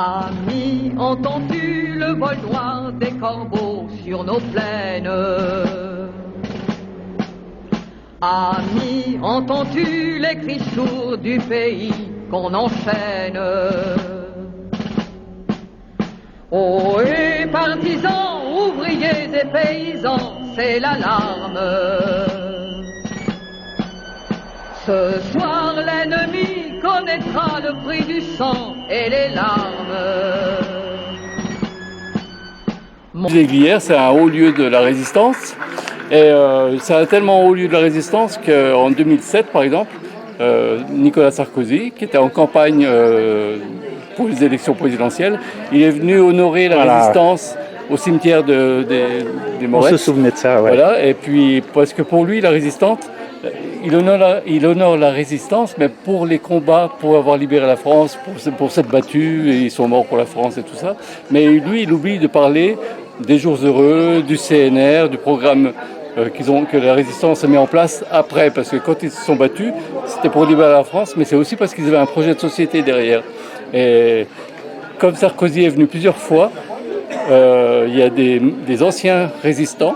Ami, entends-tu le vol noir des corbeaux sur nos plaines? Ami, entends-tu les cris sourds du pays qu'on enchaîne? Oh, et partisans, ouvriers et paysans, c'est l'alarme. Ce soir, l'ennemi connaîtra le prix du sang et les larmes. Les Glières, c'est un haut lieu de la résistance. Et c'est un tellement haut lieu de la résistance qu'en 2007, par exemple, Nicolas Sarkozy, qui était en campagne pour les élections présidentielles, il est venu honorer la résistance au cimetière des Morettes. On se souvenait de ça, ouais. Voilà, et puis, parce que pour lui, la résistance, il honore la résistance, mais pour les combats, pour avoir libéré la France, pour s'être battus, et ils sont morts pour la France et tout ça. Mais lui, il oublie de parler des jours heureux, du CNR, du programme que la résistance a mis en place après, parce que quand ils se sont battus, c'était pour libérer la France, mais c'est aussi parce qu'ils avaient un projet de société derrière. Et comme Sarkozy est venu plusieurs fois, il y a des anciens résistants,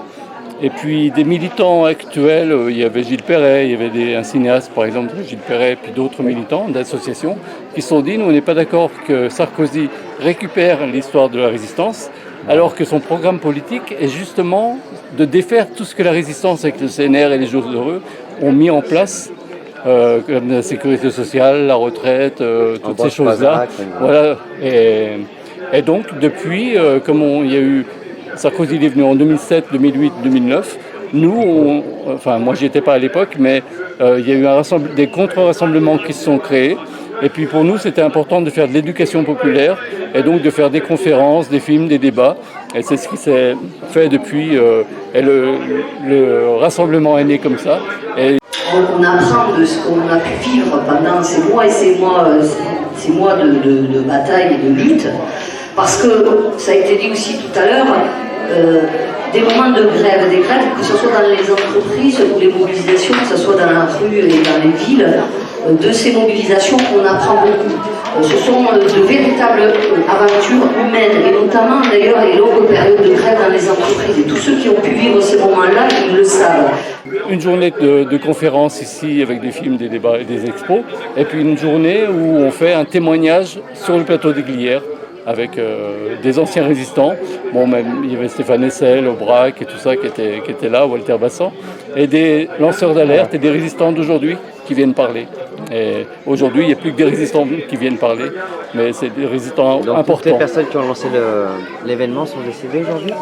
et puis des militants actuels, il y avait Gilles Perret, il y avait un cinéaste par exemple, Gilles Perret, puis d'autres militants d'associations qui se sont dit, nous on n'est pas d'accord que Sarkozy récupère l'histoire de la résistance, alors que son programme politique est justement de défaire tout ce que la résistance avec le CNR et les Jours heureux ont mis en place, comme la sécurité sociale, la retraite, toutes ces choses-là. Voilà. Et donc depuis, comme il y a eu Sarkozy est venu en 2007, 2008, 2009. Nous, moi j'y étais pas à l'époque, mais il y a eu des contre-rassemblements qui se sont créés. Et puis pour nous, c'était important de faire de l'éducation populaire et donc de faire des conférences, des films, des débats. Et c'est ce qui s'est fait depuis. Et le rassemblement est né comme ça. Et on apprend de ce qu'on a pu vivre pendant ces mois et ces mois de bataille et de lutte. Parce que, ça a été dit aussi tout à l'heure, des moments de grève, des grèves, que ce soit dans les entreprises ou les mobilisations, que ce soit dans la rue et dans les villes, de ces mobilisations on apprend beaucoup. Ce sont de véritables aventures humaines, et notamment d'ailleurs les longues périodes de grève dans les entreprises. Et tous ceux qui ont pu vivre ces moments-là, ils le savent. Une journée de conférences ici avec des films, des débats et des expos, et puis une journée où on fait un témoignage sur le plateau des Glières, avec des anciens résistants, même il y avait Stéphane Hessel, Aubrac et tout ça qui étaient là, Walter Bassan, et des lanceurs d'alerte et des résistants d'aujourd'hui qui viennent parler. Et aujourd'hui, il n'y a plus que des résistants qui viennent parler, mais c'est des résistants importants. Toutes les personnes qui ont lancé l'événement sont décédées aujourd'hui ?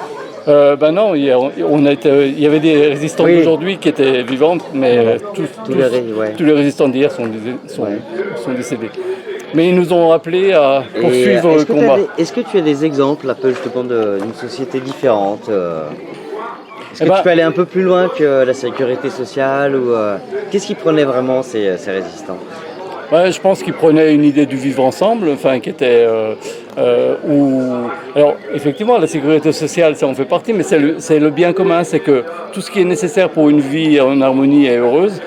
Non, il y avait des résistants d'aujourd'hui qui étaient vivantes, mais tous les résistants d'hier sont décédés. Mais ils nous ont appelés à poursuivre le combat. Est-ce que tu as des exemples, un peu, je te demande, d'une société différente Est-ce que tu peux aller un peu plus loin que la sécurité sociale ou qu'est-ce qui prenait vraiment ces résistants ? Je pense qu'ils prenaient une idée du vivre ensemble, qui était alors effectivement la sécurité sociale, ça en fait partie, mais c'est le bien commun, c'est que tout ce qui est nécessaire pour une vie en harmonie et heureuse,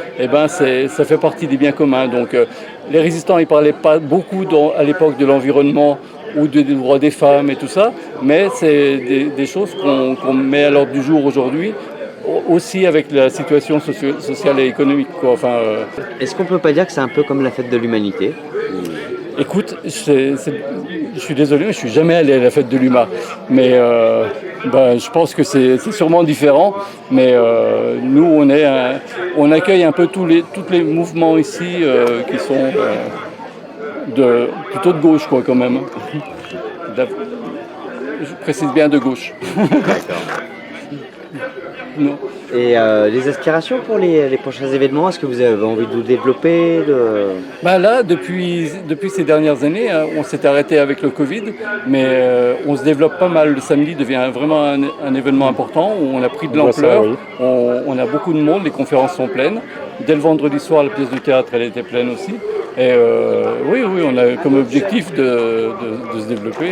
ça fait partie des biens communs. Donc les résistants, ils parlaient pas beaucoup à l'époque de l'environnement ou des droits des femmes et tout ça, mais c'est des choses qu'on met à l'ordre du jour aujourd'hui, aussi avec la situation sociale et économique. Est-ce qu'on peut pas dire que c'est un peu comme la fête de l'humanité ? Écoute, je suis désolé, mais je suis jamais allé à la fête de l'UMA. Mais je pense que c'est sûrement différent. Mais nous, on accueille un peu tous les mouvements ici qui sont plutôt de gauche, quand même. Je précise bien de gauche. D'accord. Non. Et les aspirations pour les prochains événements, est-ce que vous avez envie de vous développer Là, depuis ces dernières années, on s'est arrêté avec le Covid, mais on se développe pas mal. Le samedi devient vraiment un événement important où on a pris de l'ampleur, on a beaucoup de monde, les conférences sont pleines. Dès le vendredi soir, la pièce de théâtre, elle était pleine aussi. Et oui, on a comme objectif de se développer.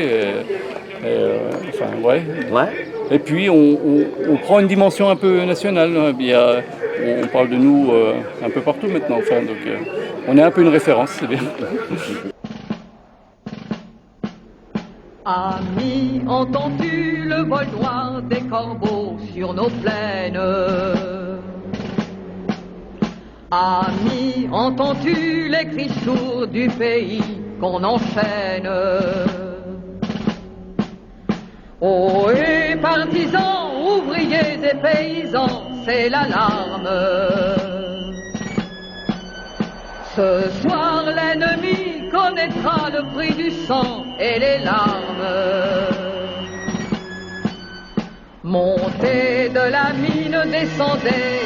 Et puis on prend une dimension un peu nationale. On parle de nous un peu partout maintenant. On est un peu une référence, c'est bien. Ami, entends-tu le vol noir des corbeaux sur nos plaines? Ami, entends-tu les cris sourds du pays qu'on enchaîne? Oh, et partisans, ouvriers et paysans, c'est l'alarme. Ce soir, l'ennemi connaîtra le prix du sang et les larmes. Montez de la mine, descendez